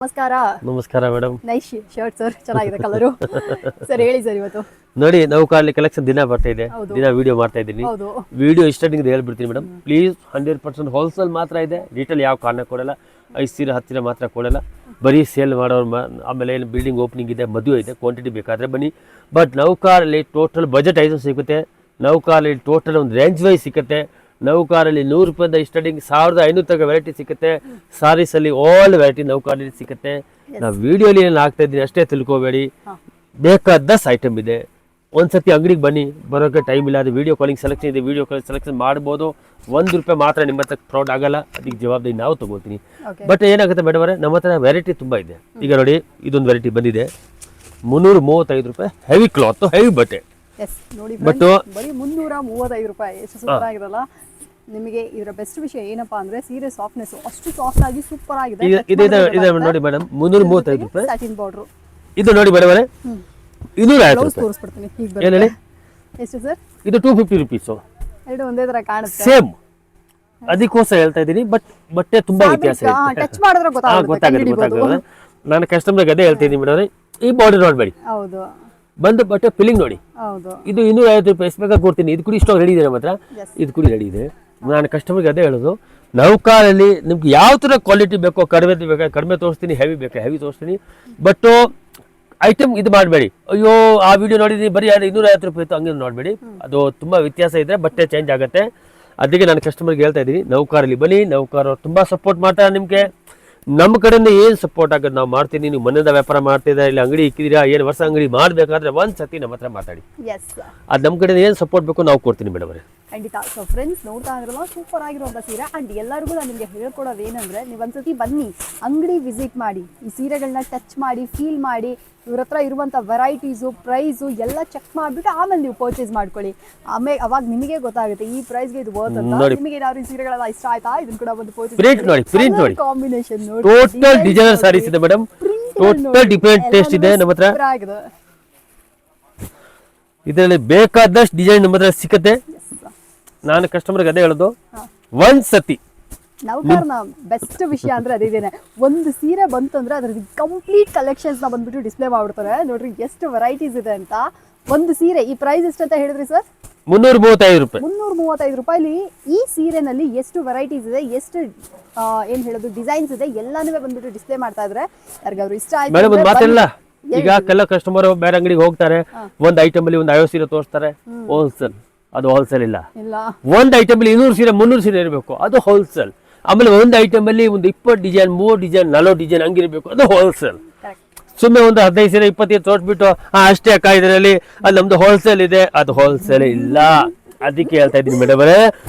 ನಮಸ್ಕಾರ. ನಮಸ್ಕಾರ madam. Nice shirt sir, ಚೆನ್ನಾಗಿದೆ ಕಲರು. ಸರ್ ಹೇಳಿ ಸರ್, ಇವತ್ತು ನೋಡಿ ನಾವು ಕಾಲಿ ಕಲೆಕ್ಷನ್ ದಿನ ಬರ್ತಾ ಇದೆ, ದಿನ ವಿಡಿಯೋ ಮಾಡ್ತಾ ಇದ್ದೀನಿ. ವಿಡಿಯೋ ಸ್ಟಾರ್ಟಿಂಗ್ ಹೇಳ್ಬಿಡ್ತೀನಿ ಮೇಡಮ್, ಪ್ಲೀಸ್ 100% ಹೋಲ್ಸೇಲ್ ಮಾತ್ರ ಇದೆ, ರಿಟೇಲ್ ಯಾವ ಕಾರಣ ಕೊಡಲ್ಲ. 5 ಸೀರೆ 10 ಸೀರೆ ಮಾತ್ರ ಕೊಡಲ್ಲ, ಬರೀ ಸೇಲ್ ಮಾಡೋರು. ಆಮೇಲೆ ಏನು ಬಿಲ್ಡಿಂಗ್ ಓಪನಿಂಗ್ ಇದೆ, ಮದುವೆ ಇದೆ, ಕ್ವಾಂಟಿಟಿ ಬೇಕಾದರೆ ಬನ್ನಿ. ಬಟ್ ನೌಕಾರಲ್ಲಿ ಟೋಟಲ್ ಬಜೆಟ್ ಐಟಮ್ ಸಿಗುತ್ತೆ, ನೌಕಾರಲ್ಲಿ ಟೋಟಲ್ ಒಂದು ರೇಂಜ್ ವೈಸ್ ಸಿಗುತ್ತೆ. ನೌಕಾರಲ್ಲಿ 100 ರೂಪಾಯಿಂದ ಸ್ಟಾರ್ಟಿಂಗ್ 1500 ತನಕ ವೆರೈಟಿ ಸಿಗುತ್ತೆ. ಸಾರೀಸಲ್ಲಿ ಆಲ್ ವೆರೈಟಿ ನೌಕಾರಲ್ಲಿ ಸಿಗುತ್ತೆ. ನಾವು ವಿಡಿಯೋಲಿ ಏನು ಹಾಕ್ತಾ ಇದ್ದೀನಿ ಅಷ್ಟೇ ತಿಳ್ಕೊಬೇಡಿ, ಬೇಕಾದಷ್ಟು ಐಟಮ್ ಇದೆ. ಒಂದ್ಸತಿ ಅಂಗಡಿಗೆ ಬನ್ನಿ, ಬರೋಕ್ಕೆ ಟೈಮ್ ಇಲ್ಲ, ಅದು ವಿಡಿಯೋ ಕಾಲಿಂಗ್ ಸೆಲೆಕ್ಷನ್ ಇದೆ, ವಿಡಿಯೋ ಕಾಲಿಂಗ್ ಸೆಲೆಕ್ಷನ್ ಮಾಡ್ಬೋದು. 1 ರೂಪಾಯಿ ಮಾತ್ರ ನಿಮ್ಮ ಹತ್ರ ಫ್ರಾಡ್ ಆಗಲ್ಲ, ಅದಕ್ಕೆ ಜವಾಬ್ದಾರಿ ನಾವು ತಗೋತೀನಿ. ಬಟ್ ಏನಾಗುತ್ತೆ ಮೇಡಮ್ ಅವರೇ, ನಮ್ಮ ಹತ್ರ ವೆರೈಟಿ ತುಂಬ ಇದೆ. ಈಗ ನೋಡಿ, ಇದೊಂದು ವೆರೈಟಿ ಬಂದಿದೆ 335 ರೂಪಾಯಿ, ಹೆವಿ ಕ್ಲಾತ್, ಹೆವಿ ಬಟ್ಟೆ. ಬಟ್ ಬರೀ 335 ರೂಪಾಯಿ, ಎಷ್ಟು ಸೂಪರ್ ಆಗಿರಲ್ಲ. ನಿಮಗೆ ಇದರ ಬೆಸ್ಟ್ ವಿಷಯ ಏನಪ್ಪಾ ಅಂದ್ರೆ ಸೀರೆ ಸಾಫ್ಟ್ನೆಸ್ ಅಷ್ಟು ಸಾಫ್ಟ್ ಆಗಿ ಸೂಪರ್ ಆಗಿದೆ. ನೋಡಿ ಮೇಡಮ್, 335 ರೂಪಾಯಿ ಸ್ಯಾಟಿನ್ ಬಾರ್ಡರ್. ಇದು ನೋಡಿ ಮೇಡಮ್ ಅವರೇ, 250 ರೂಪಾಯಿ ತೋರಿಸ್ಬಿಡ್ತೀನಿ. ಈಗ ಹೇಳಿ ಎಷ್ಟು ಸರ್? ಇದು 250 ರೂಪೀಸ್. ಎರಡು ಒಂದೇ ತರ ಕಾಣುತ್ತೆ, ಸೇಮ್. ಅದಕ್ಕೋಸ್ಕರ ಹೇಳ್ತಾ ಇದ್ದೀನಿ. ಬಟ್ ಬಟ್ಟೆ ತುಂಬಾ ವ್ಯತ್ಯಾಸ ಇದೆ, ಟಚ್ ಮಾಡಿದ್ರೆ ಗೊತ್ತಾಗುತ್ತೆ. ನಾನು ಕಸ್ಟಮರ್ಗೆ ಅದೇ ಹೇಳ್ತೀನಿ ಮೇಡಮ್, ಈ ಬಾರ್ಡರ್ ನೋಡ್ಬೇಡಿ, ಹೌದು ಬಂದು ಬಟ್ಟೆ ಫಿಲ್ಲಿಂಗ್ ನೋಡಿ. ಇದು 250 ರೂಪಾಯಿ ಎಷ್ಟು ಬೇಕಾಗಿ ಕೊಡ್ತೀನಿ. ಇದು ಕೂಡ ಇಷ್ಟು ರೆಡಿ ಇದೆ ನಮ್ಮ ಹತ್ರ, ಇದು ಕೂಡ ರೆಡಿ ಇದೆ. ನಾನು ಕಸ್ಟಮರ್ಗೆ ಅದೇ ಹೇಳೋದು, ನೌಕಾರಲ್ಲಿ ನಿಮ್ಗೆ ಯಾವ ಥರ ಕ್ವಾಲಿಟಿ ಬೇಕೋ, ಕಡಿಮೆ ಬೇಕಾ ಕಡಿಮೆ ತೋರಿಸ್ತೀನಿ, ಹೆವಿ ಬೇಕಾ ಹೆವಿ ತೋರಿಸ್ತೀನಿ. ಬಟ್ ಐಟಮ್ ಇದು ಮಾಡಬೇಡಿ, ಅಯ್ಯೋ ಆ ವಿಡಿಯೋ ನೋಡಿದ್ದೀನಿ ಬರೀ 250 ರೂಪಾಯಿ ಇತ್ತು, ಹಂಗೆ ನೋಡಬೇಡಿ. ಅದು ತುಂಬ ವ್ಯತ್ಯಾಸ ಇದೆ, ಬಟ್ಟೆ ಚೇಂಜ್ ಆಗುತ್ತೆ. ಅದಕ್ಕೆ ನಾನು ಕಸ್ಟಮರ್ಗೆ ಹೇಳ್ತಾ ಇದ್ದೀನಿ, ನೌಕಾರಲ್ಲಿ ಬನ್ನಿ. ನೌಕಾರರು ತುಂಬ ಸಪೋರ್ಟ್ ಮಾಡ್ತಾರೆ ನಿಮಗೆ. ನಮ್ಮ ಕಡೆಯಿಂದ ಏನು ಸಪೋರ್ಟ್ ಆಗೋದು ನಾವು ಮಾಡ್ತೀನಿ. ನೀವು ಮನೆಯಿಂದ ವ್ಯಾಪಾರ ಮಾಡ್ತಿದ್ದೀರಾ, ಇಲ್ಲಿ ಅಂಗಡಿ ಇಕ್ಕಿದ್ದೀರಾ, ಏನು ವರ್ಷ ಅಂಗಡಿ ಮಾಡಬೇಕಾದ್ರೆ ಒಂದ್ಸತಿ ನಮ್ಮ ಹತ್ರ ಮಾತಾಡಿ. ಅದು ನಮ್ಮ ಕಡೆಯಿಂದ ಏನು ಸಪೋರ್ಟ್ ಬೇಕು ನಾವು ಕೊಡ್ತೀನಿ ಮೇಡಮ್ ಅವರೇ. ಖಂಡಿತ. ಸೊ ಫ್ರೆಂಡ್ಸ್, ನೋಡ್ತಾ ಇದ್ರಲ್ಲ ಸೂಪರ್ ಆಗಿರುವಂಥ ಸೀರೆ. ಆ್ಯಂಡ್ ಎಲ್ಲರಿಗೂ ನಾನು ನಿಮಗೆ ಹೇಳ್ಕೊಡೋದು ಏನಂದರೆ, ನೀವು ಒಂದ್ಸತಿ ಬನ್ನಿ, ಅಂಗಡಿ ವಿಸಿಟ್ ಮಾಡಿ, ಈ ಸೀರೆಗಳನ್ನ ಟಚ್ ಮಾಡಿ, ಫೀಲ್ ಮಾಡಿ, ಇವ್ರ ಹತ್ರ ಇರುವಂಥ ವೆರೈಟೀಸು, ಪ್ರೈಸು ಎಲ್ಲ ಚೆಕ್ ಮಾಡಿಬಿಟ್ಟು ಆಮೇಲೆ ನೀವು ಪರ್ಚೇಸ್ ಮಾಡ್ಕೊಳ್ಳಿ. ಆಮೇಲೆ ಅವಾಗ ನಿಮಗೆ ಗೊತ್ತಾಗುತ್ತೆ ಈ ಪ್ರೈಸ್ಗೆ ಇದು ವರ್ತ್ ಅಂತ. ನಿಮಗೆ ಏನಾದ್ರು ಈ ಸೀರೆಗಳೆಲ್ಲ ಇಷ್ಟ ಆಯ್ತಾ, ಇದನ್ನ ಕೂಡ ಒಂದು ಪರ್ಚೇಸ್ ಕಾಂಬಿನೇಷನ್ ನೋಡಿ. ಟೋಟಲ್ ಡಿಸೈನರ್ ಸಾರೀಸ್ ಇದೆ ಮೇಡಮ್, ಟೋಟಲ್ ಡಿಫರೆಂಟ್ ಟೇಸ್ಟ್ ಇದೆ ನಮ್ಮ ಹತ್ರ. ಇದರಲ್ಲಿ ಬೇಕಾದಷ್ಟು ಡಿಸೈನ್ ನಮ್ಮ ಹತ್ರ ಸಿಕ್ಕತ್ತೆ. ನಾನು ಕಸ್ಟಮರ್ಗೆ ಅದೇ ಹೇಳೋದು, ಒಂದ್ಸತಿ ನೌಕಾರ್ನ ಬೆಸ್ಟ್ ವಿಷಯ ಅಂದ್ರೆ ಅದೇನೆ, ಒಂದು ಸೀರೆ ಬಂತಂದ್ರೆ ಅದ್ರದ್ದು ಕಂಪ್ಲೀಟ್ ಕಲೆಕ್ಷನ್ಸ್ ನ ಬಂದ್ಬಿಟ್ಟು ಡಿಸ್ಪ್ಲೇ ಮಾಡ್ಬಿಡ್ತಾರೆ. ನೋಡ್ರಿ ಎಷ್ಟು ವೆರೈಟೀಸ್ ಇದೆ ಅಂತ. ಒಂದು ಸೀರೆ ಈ ಪ್ರೈಸ್ ಎಷ್ಟು ಅಂತ ಹೇಳಿದ್ರಿ ಸರ್? 335 ರೂಪಾಯಿ. 335 ರೂಪಾಯಿಲಿ ಈ ಸೀರೆನಲ್ಲಿ ಎಷ್ಟು ವೆರೈಟೀಸ್ ಇದೆ, ಎಷ್ಟು ಏನ್ ಹೇಳೋದು ಡಿಸೈನ್ಸ್ ಇದೆ, ಎಲ್ಲಾನು ಬಂದ್ಬಿಟ್ಟು ಡಿಸ್ಪ್ಲೇ ಮಾಡ್ತಾ ಇದ್ರೆ ಯಾರಿಗಾದ್ರು ಇಷ್ಟ ಆಯ್ತು ಮೇಡಮ್. ಒಂದು ಮಾತಿಲ್ಲ, ಈಗ ಕೆಲ ಕಸ್ಟಮರ್ ಬೇರೆ ಅಂಗಡಿಗೆ ಹೋಗ್ತಾರೆ, ಒಂದು ಐಟಮ್ ಅಲ್ಲಿ ಒಂದು 50 ಸೀರೆ ತೋರಿಸ್ತಾರೆ, ಹೋಲ್ಸೇಲ್. ಅದು ಹೋಲ್ಸೇಲ್ ಇಲ್ಲ. ಒಂದು ಐಟಮ್ ಅಲ್ಲಿ 200 ಸೀರೆ 300 ಸೀರೆ ಇರಬೇಕು, ಅದು ಹೋಲ್ಸೇಲ್. ಆಮೇಲೆ ಒಂದು ಐಟಮ್ ಅಲ್ಲಿ ಒಂದು 20 ಡಿಸೈನ್ 3 ಡಿಸೈನ್ 40 ಡಿಸೈನ್ ಹಂಗಿರ್ಬೇಕು, ಅದು ಹೋಲ್ಸೇಲ್. ಸುಮ್ಮನೆ ಒಂದು 15 ಸೀರೆ 20 ತೋರಿಸ್ಬಿಟ್ಟು ಅಷ್ಟೇ ಅಕ್ಕ ಇದರಲ್ಲಿ ಅದು ನಮ್ದು ಹೋಲ್ಸೇಲ್ ಇದೆ, ಅದು ಹೋಲ್ಸೇಲ್ ಇಲ್ಲ. ಅದಕ್ಕೆ ಹೇಳ್ತಾ ಇದ್ದೀನಿ ಮೇಡಮ್ ಅವರೇ,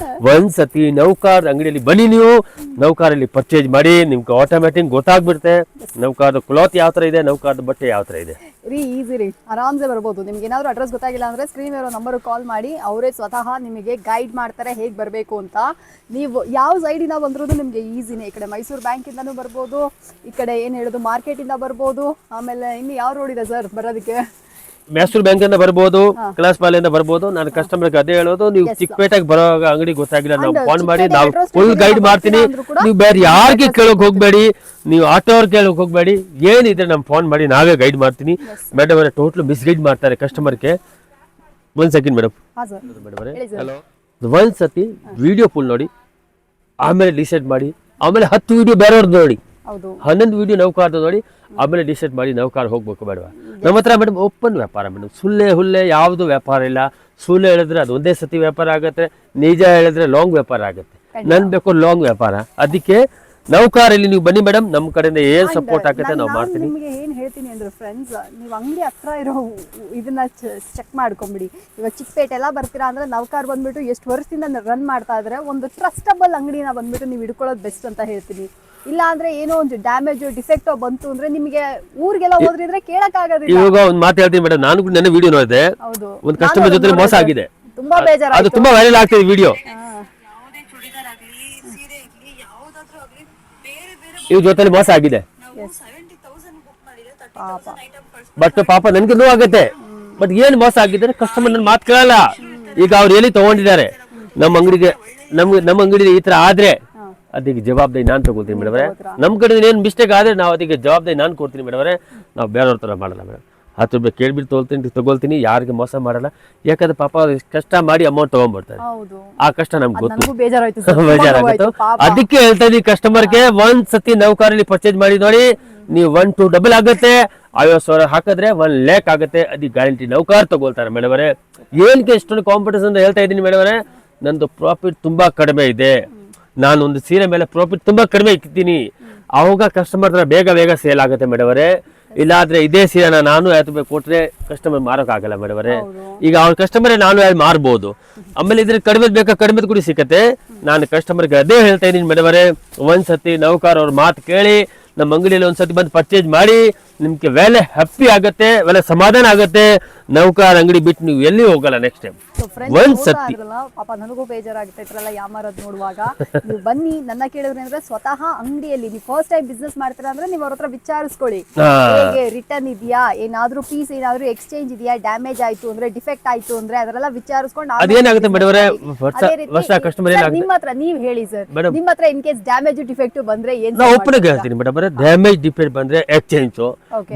ಒಂದ್ಸತಿ ನೌಕಾರ್ ಅಂಗಡಿಯಲ್ಲಿ ಬನ್ನಿ, ನೀವು ನೌಕಾರಲ್ಲಿ ಪರ್ಚೇಸ್ ಮಾಡಿ, ನಿಮ್ಗೆ ಆಟೋಮ್ಯಾಟಿಕ್ ಗೊತ್ತಾಗ್ಬಿಡುತ್ತೆ ನೌಕಾರದ ಕ್ಲಾತ್ ಯಾವ ತರ ಇದೆ, ನೌಕಾರದ ಬಟ್ಟೆ ಯಾವ ತರ ಇದೆ. ಈಸಿ ರೀ, ಆರಾಮ್ಸೆ ಬರ್ಬೋದು. ನಿಮ್ಗೆ ಏನಾದ್ರು ಅಡ್ರೆಸ್ ಗೊತ್ತಾಗಿಲ್ಲ ಅಂದ್ರೆ ಸ್ಕ್ರೀನ್ ಇರೋ ನಂಬರ್ ಕಾಲ್ ಮಾಡಿ, ಅವರೇ ಸ್ವತಃ ನಿಮಗೆ ಗೈಡ್ ಮಾಡ್ತಾರೆ ಹೇಗೆ ಬರಬೇಕು ಅಂತ. ನೀವು ಯಾವ ಸೈಡಿಂದ ಬಂದ್ರೂ ನಿಮಗೆ ಈಸಿನೇ. ಈ ಕಡೆ ಮೈಸೂರು ಬ್ಯಾಂಕ್ ಇಂದಾನು ಬರ್ಬೋದು, ಈ ಕಡೆ ಏನ್ ಹೇಳೋದು ಮಾರ್ಕೆಟ್ ಇಂದ ಬರ್ಬೋದು. ಆಮೇಲೆ ಇನ್ನು ಯಾವ ರೋಡ್ ಇದೆ ಸರ್ ಬರೋದಕ್ಕೆ? ಮೈಸೂರು ಬ್ಯಾಂಕ್ ಇಂದ ಬರ್ಬೋದು, ಕ್ಲಾಸ್ ಪಾಲಿಂದ ಬರ್ಬೋದು. ನಾನು ಕಸ್ಟಮರ್ಗೆ ಅದೇ ಹೇಳೋದು, ನೀವು ಚಿಕ್ಕಪೇಟೆಗೆ ಬರೋ ಅಂಗಡಿ ಗೊತ್ತಾಗಿಲ್ಲ ನಾವು ಫೋನ್ ಮಾಡಿ, ನಾವು ಫುಲ್ ಗೈಡ್ ಮಾಡ್ತೀನಿ. ನೀವು ಬೇರೆ ಯಾರಿಗೆ ಕೇಳೋಕೆ ಹೋಗ್ಬೇಡಿ, ನೀವು ಆಟೋ ಅವ್ರು ಕೇಳೋಕೆ ಹೋಗ್ಬೇಡಿ, ಏನಿದೆ ನಮ್ಗೆ ಫೋನ್ ಮಾಡಿ ನಾವೇ ಗೈಡ್ ಮಾಡ್ತೀನಿ. ಮೇಡಮ್ ಅವರೇ ಟೋಟಲ್ ಮಿಸ್ಗೈಡ್ ಮಾಡ್ತಾರೆ ಕಸ್ಟಮರ್ಗೆ. ಒಂದ್ ಸೆಕೆಂಡ್ ಮೇಡಮ್. ಹಲೋ, ಒಂದ್ಸತಿ ವಿಡಿಯೋ ಫುಲ್ ನೋಡಿ, ಆಮೇಲೆ ಡಿಸೈಡ್ ಮಾಡಿ, ಆಮೇಲೆ 10 ವಿಡಿಯೋ ಬೇರೆಯವ್ರದ್ದು ನೋಡಿ, 11 ವಿಡಿಯೋ ನೌಕಾರ್ದು ನೋಡಿ, ಆಮೇಲೆ ಡಿಸೈಡ್ ಮಾಡಿ ನೌಕಾರ ಹೋಗ್ಬೇಕು ಬೇಡವಾ. ನಮ್ಮ ಹತ್ರ ಮೇಡಮ್ ಓಪನ್ ವ್ಯಾಪಾರ ಮೇಡಮ್, ಸುಳ್ಳೆ ಹುಲ್ಲೆ ಯಾವುದು ವ್ಯಾಪಾರ ಇಲ್ಲ. ಸುಳ್ಳು ಹೇಳಿದ್ರೆ ಅದು ಒಂದೇ ಸತಿ ವ್ಯಾಪಾರ ಆಗುತ್ತೆ, ನಿಜ ಹೇಳಿದ್ರೆ ಲಾಂಗ್ ವ್ಯಾಪಾರ ಆಗುತ್ತೆ. ನನ್ ಬೇಕು ಲಾಂಗ್ ವ್ಯಾಪಾರ. ಅದಕ್ಕೆ ನೌಕಾರಲ್ಲಿ ನೀವು ಬನ್ನಿ ಮೇಡಮ್, ನಮ್ಮ ಕಡೆಯಿಂದ ಏನ್ ಸಪೋರ್ಟ್ ಆಗುತ್ತೆ ನಾವು ಮಾಡ್ತೀನಿ. ನಿಮಗೆ ಏನ್ ಹೇಳ್ತೀನಿ ಅಂದ್ರೆ ಫ್ರೆಂಡ್ಸ್, ನೀವು ಅಂಗಡಿ ಹತ್ರ ಇರೋ ಇದನ್ನ ಚೆಕ್ ಮಾಡ್ಕೊಂಬಿಡಿ. ಇವಾಗ ಚಿಕ್ಕಪೇಟೆ ಎಲ್ಲ ಬರ್ತೀರಾ ಅಂದ್ರೆ ನೌಕಾರ್ ಬಂದ್ಬಿಟ್ಟು ಎಷ್ಟು ವರ್ಷದಿಂದ ರನ್ ಮಾಡ್ತಾ ಇದ್ರೆ ಒಂದು ಟ್ರಸ್ಟಬಲ್ ಅಂಗಡಿನ ಬಂದ್ಬಿಟ್ಟು ನೀವು ಹಿಡ್ಕೊಳ್ಳೋದು ಬೆಸ್ಟ್ ಅಂತ ಹೇಳ್ತೀನಿ. ಇಲ್ಲ ಅಂದ್ರೆ ಏನೋ ಒಂದು ಡ್ಯಾಮೇಜ್ ಡಿಫೆಕ್ಟ್ ಬಂತು ಅಂದ್ರೆ ನಿಮಗೆ ಊರಿಗೆಲ್ಲ ಹೋದ್ರಿದ್ರೆ ಕೇಳಕ್ ಆಗೋದಿಲ್ಲ. ಇವಾಗ ಒಂದು ಮಾತು ಹೇಳ್ತೀನಿ ಮೇಡಮ್, ನಾನು ಕೂಡ ನನ್ನ ವಿಡಿಯೋ ನೋಡಿದೆ, ಒಂದು ಕಸ್ಟಮರ್ ಜೊತೆ ಮೋಸ ಆಗಿದೆ, ತುಂಬಾ ಬೇಜಾರು, ಅದು ತುಂಬಾ ವೈರಲ್ ಆಗ್ತಿದೆ ವಿಡಿಯೋ. ಇವ್ರ ಜೊತೆ ಮೋಸ ಆಗಿದೆ, ಬಟ್ ಪಾಪ ನನ್ಗೆ ನೋವು ಆಗುತ್ತೆ. ಬಟ್ ಏನ್ ಮೋಸ ಆಗಿದ್ದಾರೆ, ಕಸ್ಟಮರ್ ನನ್ನ ಮಾತು ಕೇಳಲ್ಲ. ಈಗ ಅವ್ರು ಎಲ್ಲಿ ತಗೊಂಡಿದ್ದಾರೆ, ನಮ್ಮ ಅಂಗಡಿಗೆ ನಮ್ಮ ಅಂಗಡಿ ಈ ತರ ಆದ್ರೆ ಅದಕ್ಕೆ ಜವಾಬ್ದಾರಿ ನಾನು ತಗೊಳ್ತೀನಿ ಮೇಡಮ್ ಅವರೇ. ನಮ್ಮ ಕಡೆ ಏನು ಮಿಸ್ಟೇಕ್ ಆದರೆ ನಾವು ಅದಕ್ಕೆ ಜವಾಬ್ದಾರಿ ನಾನು ಕೊಡ್ತೀನಿ ಮೇಡಮ್ ಅವರೇ. ನಾವು ಬೇರೆಯವ್ರ ಥರ ಮಾಡಲ್ಲ ಮೇಡಮ್. 10 ರೂಪಾಯಿ ಕೇಳ್ಬಿಟ್ಟು ತಗೊಳ್ತೀನಿ, ಯಾರಿಗೆ ಮೋಸ ಮಾಡಲ್ಲ. ಯಾಕಂದ್ರೆ ಪಾಪ ಕಷ್ಟ ಮಾಡಿ ಅಮೌಂಟ್ ತಗೊಂಡ್ಬರ್ತಾರೆ, ಆ ಕಷ್ಟ ನಮ್ಗೆ ಗೊತ್ತು, ಬೇಜಾರಾಗುತ್ತೆ. ಅದಕ್ಕೆ ಹೇಳ್ತಾ ಇದೀನಿ ಕಸ್ಟಮರ್ಗೆ, ಒಂದ್ ಸತಿ ನೌಕರಲ್ಲಿ ಪರ್ಚೇಸ್ ಮಾಡಿ ನೋಡಿ, ನೀವು 1 to 2 ಆಗುತ್ತೆ. 50,000 ಹಾಕಿದ್ರೆ 1 lakh ಆಗುತ್ತೆ, ಅದಕ್ಕೆ ಗ್ಯಾರಂಟಿ ನೌಕರ್ ತಗೊಳ್ತಾರೆ ಮೇಡಮ್ ಅವರೇ. ಏನಕ್ಕೆ ಎಷ್ಟೊಂದು ಕಾಂಪಿಟೇಷನ್ ಅಂತ ಹೇಳ್ತಾ ಇದ್ದೀನಿ ಮೇಡಮ್ ಅವರೇ. ನಂದು ಪ್ರಾಫಿಟ್ ತುಂಬಾ ಕಡಿಮೆ ಇದೆ. ನಾನು ಒಂದು ಸೀರೆ ಮೇಲೆ ಪ್ರಾಫಿಟ್ ತುಂಬಾ ಕಡಿಮೆ ಇಕ್ತೀನಿ, ಅವಾಗ ಕಸ್ಟಮರ್ ಹತ್ರ ಬೇಗ ಸೇಲ್ ಆಗುತ್ತೆ ಮೇಡಮ್ ಅವರೇ. ಇಲ್ಲಾದ್ರೆ ಇದೇ ಸೀರೆನ ನಾನು 50 ರೂಪಾಯಿ ಕೊಟ್ರೆ ಕಸ್ಟಮರ್ ಮಾರೋಕ್ಕಾಗಲ್ಲ ಮೇಡಮ್ ಅವರೇ. ಈಗ ಅವ್ರ ಕಸ್ಟಮರೇ ನಾನು ಮಾರ್ಬೋದು. ಆಮೇಲೆ ಇದ್ರೆ ಕಡಿಮೆ ಬೇಕಾ ಕಡಿಮೆ ಕೂಡ ಸಿಕ್ಕತ್ತೆ. ನಾನು ಕಸ್ಟಮರ್ಗೆ ಅದೇ ಹೇಳ್ತಾ ಇದ್ದೀನಿ ಮೇಡಮ್ ಅವರೇ, ಒಂದ್ಸತಿ ನೌಕರ್ ಅವ್ರ ಮಾತು ಕೇಳಿ ನಮ್ಮ ಅಂಗಡಿಯಲ್ಲಿ ಒಂದ್ಸತಿ ಬಂದು ಪರ್ಚೇಸ್ ಮಾಡಿ, ನಿಮ್ಗೆ ವೆಲೆ ಹ್ಯಾಪಿ ಆಗುತ್ತೆ, ವೆಲೆ ಸಮಾಧಾನ ಆಗುತ್ತೆ. ನೌಕರ್ ಅಂಗಡಿ ಬಿಟ್ಟು ನೀವು ಎಲ್ಲಿ ಹೋಗಲ್ಲ ನೆಕ್ಸ್ಟ್ ಟೈಮ್. ಒಂದ್ಸತಿ ಪಾಪ ನನಗೂ ಬೇಜಾರಾಗುತ್ತೆ ಇದ್ರೆಲ್ಲ ಯಾಮಾರೋದು ನೋಡುವಾಗ. ನೀವು ಬನ್ನಿ, ನನ್ನ ಕೇಳಿದ್ರೆ ಅಂದ್ರೆ ಸ್ವತಃ ಅಂಗಡಿಯಲ್ಲಿ ನೀವು ಫಸ್ಟ್ ಟೈಮ್ ಬಿಸ್ನೆಸ್ ಮಾಡ್ತೀರಾ ಅಂದ್ರೆ ನೀವು ಅವ್ರ ಹತ್ರ ವಿಚಾರಿಸ್ಕೊಳ್ಳಿ, ಹೇಗೆ ರಿಟರ್ನ್ ಇದೆಯಾ, ಏನಾದ್ರೂ ಪೀಸ್ ಏನಾದ್ರೂ ಎಕ್ಸ್ಚೇಂಜ್ ಇದೆಯಾ, ಡ್ಯಾಮೇಜ್ ಆಯ್ತು ಅಂದ್ರೆ, ಡಿಫೆಕ್ಟ್ ಆಯ್ತು ಅಂದ್ರೆ ಅದರೆಲ್ಲ ವಿಚಾರಿಸ್ಕೊಂಡು ಅದೇನಾಗುತ್ತೆ ಮೇಡಮ್ ಅವರೇ, ಕಸ್ಟಮರ್ ನಿಮ್ಮ ಹತ್ರ ನೀವು ಹೇಳಿ ಸರ್, ನಿಮ್ಮ ಹತ್ರ ಇನ್ ಕೇಸ್ ಡ್ಯಾಮೇಜ್ ಡಿಫೆಕ್ಟ್ ಬಂದ್ರೆ ಏನ್ ನಾವು ಒಪ್ಪನಾಗ ಹೇಳ್ತೀನಿ ಮೇಡಮ್ ಅವರೇ. ಡ್ಯಾಮೇಜ್ ಡಿಫೆಕ್ಟ್ ಬಂದ್ರೆ ಎಕ್ಸ್ಚೇಂಜ್,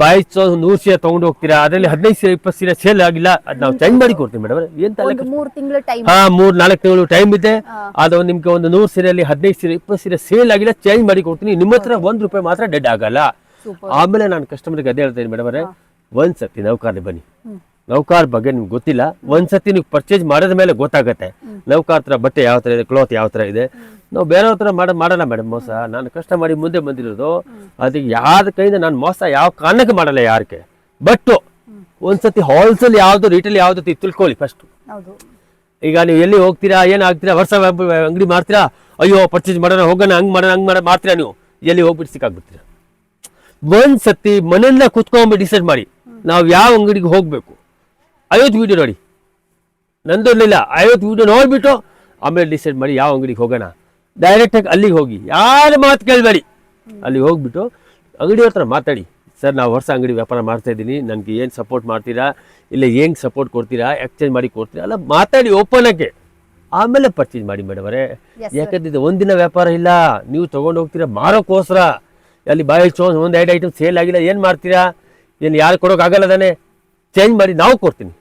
ಬೈ 100 ಸೀರೆ ತಗೊಂಡು ಹೋಗ್ತೀರಾ, ಅದರಲ್ಲಿ 15 ಸೀರೆ 20 ಸೀರೆ ಸೇಲ್ ಆಗಿಲ್ಲ, ಅದ್ ನಾವು ಚೇಂಜ್ ಮಾಡಿ ಕೊಡ್ತೀವಿ ಮೇಡಮ್. ಏನ್ 3 ತಿಂಗಳು ಟೈಮ್, 3-4 ತಿಂಗಳು ಟೈಮ್ ಇದೆ. ಅದು ನಿಮ್ಗೆ ಒಂದು 100 ಸೀರೆಯಲ್ಲಿ 15 ಸೀರೆ 20 ಸೀರೆ ಸೇಲ್ ಆಗಿಲ್ಲ, ಚೇಂಜ್ ಮಾಡಿ ಕೊಡ್ತೀನಿ. ನಿಮ್ಮ ಹತ್ರ 1 ರೂಪಾಯಿ ಮಾತ್ರ ಡೆಡ್ ಆಗಲ್ಲ. ಆಮೇಲೆ ನಾನು ಕಸ್ಟಮರ್ಗೆ ಅದೇ ಹೇಳ್ತೀನಿ ಮೇಡಮ್ ಅವರೇ, ಒಂದ್ಸತಿ ನೌಕರ್ಲಿ ಬನ್ನಿ. ನೌಕರ್ ಬಗ್ಗೆ ನಿಮ್ಗೆ ಗೊತ್ತಿಲ್ಲ, ಒಂದ್ಸತಿ ನೀವು ಪರ್ಚೇಸ್ ಮಾಡಿದ ಮೇಲೆ ಗೊತ್ತಾಗತ್ತೆ ನೌಕರ್ ಹತ್ರ ಬಟ್ಟೆ ಯಾವ ತರ ಇದೆ, ಕ್ಲಾತ್ ಯಾವ ತರ ಇದೆ. ನಾವು ಬೇರೆಯವ್ರ ಹತ್ರ ಮಾಡಲ್ಲ ಮೇಡಮ್ ಮೋಸ. ನಾನು ಕಷ್ಟ ಮಾಡಿ ಮುಂದೆ ಬಂದಿರೋದು, ಅದಕ್ಕೆ ಯಾರ ಕೈಯಿಂದ ನಾನು ಮೋಸ ಯಾವ ಕಾರಣಕ್ಕೆ ಮಾಡಲ್ಲ ಯಾರಿಗೆ. ಬಟ್ ಒಂದ್ಸತಿ ಹೋಲ್ಸೇಲ್ ಯಾವ್ದು, ರಿಟೇಲ್ ಯಾವ್ದು ತಿಳ್ಕೊಳ್ಳಿ ಫಸ್ಟ್. ಈಗ ನೀವು ಎಲ್ಲಿ ಹೋಗ್ತೀರಾ, ಏನಾಗ್ತೀರಾ, ವರ್ಷ ಅಂಗಡಿ ಮಾಡ್ತೀರಾ, ಅಯ್ಯೋ ಪರ್ಚೇಸ್ ಮಾಡೋಣ, ಹೋಗೋಣ, ಹಂಗ್ ಮಾಡೋಣ ಮಾಡ್ತೀರಾ, ನೀವು ಎಲ್ಲಿ ಹೋಗ್ಬಿಟ್ಟು ಸಿಕ್ಕಾಗ್ಬಿಡ್ತೀರಾ. ಒಂದ್ಸತಿ ಮನೆಯಲ್ಲ ಕುತ್ಕೊಂಡ್ಬಿಟ್ಟು ಡಿಸೈಡ್ ಮಾಡಿ ನಾವು ಯಾವ ಅಂಗಡಿಗೆ ಹೋಗ್ಬೇಕು. 50 ವಿಡಿಯೋ ನೋಡಿ, ನಂದು ಇಲ್ಲ, 50 ವಿಡಿಯೋ ನೋಡ್ಬಿಟ್ಟು ಆಮೇಲೆ ಡಿಸೈಡ್ ಮಾಡಿ ಯಾವ ಅಂಗಡಿಗೆ ಹೋಗೋಣ. ಡೈರೆಕ್ಟಾಗಿ ಅಲ್ಲಿಗೆ ಹೋಗಿ, ಯಾರ ಮಾತು ಕೇಳಬೇಡಿ. ಅಲ್ಲಿಗೆ ಹೋಗ್ಬಿಟ್ಟು ಅಂಗಡಿಯವ್ರ ಹತ್ರ ಮಾತಾಡಿ, ಸರ್ ನಾವು ವರ್ಷ ಅಂಗಡಿ ವ್ಯಾಪಾರ ಮಾಡ್ತಾ ಇದ್ದೀನಿ, ನನಗೆ ಏನು ಸಪೋರ್ಟ್ ಮಾಡ್ತೀರಾ, ಇಲ್ಲ ಹೆಂಗೆ ಸಪೋರ್ಟ್ ಕೊಡ್ತೀರಾ, ಎಕ್ಸ್ಚೇಂಜ್ ಮಾಡಿ ಕೊಡ್ತೀರಾ, ಅಲ್ಲ ಮಾತಾಡಿ ಓಪನ್ ಆಗಿ, ಆಮೇಲೆ ಪರ್ಚೇಸ್ ಮಾಡಿ ಮೇಡಮ್ ಅವರೇ. ಯಾಕಂದ್ರೆ ಒಂದಿನ ವ್ಯಾಪಾರ ಇಲ್ಲ, ನೀವು ತೊಗೊಂಡು ಹೋಗ್ತೀರಾ ಮಾರೋಕ್ಕೋಸ್ಕರ. ಅಲ್ಲಿ ಬಾಯಿ ಚೋನ್ 1-2 ಐಟಮ್ ಸೇಲ್ ಆಗಿಲ್ಲ, ಏನು ಮಾಡ್ತೀರಾ, ಏನು ಯಾರು ಕೊಡೋಕ್ಕಾಗಲ್ಲ ತಾನೆ, ಚೇಂಜ್ ಮಾಡಿ ನಾವು ಕೊಡ್ತೀನಿ.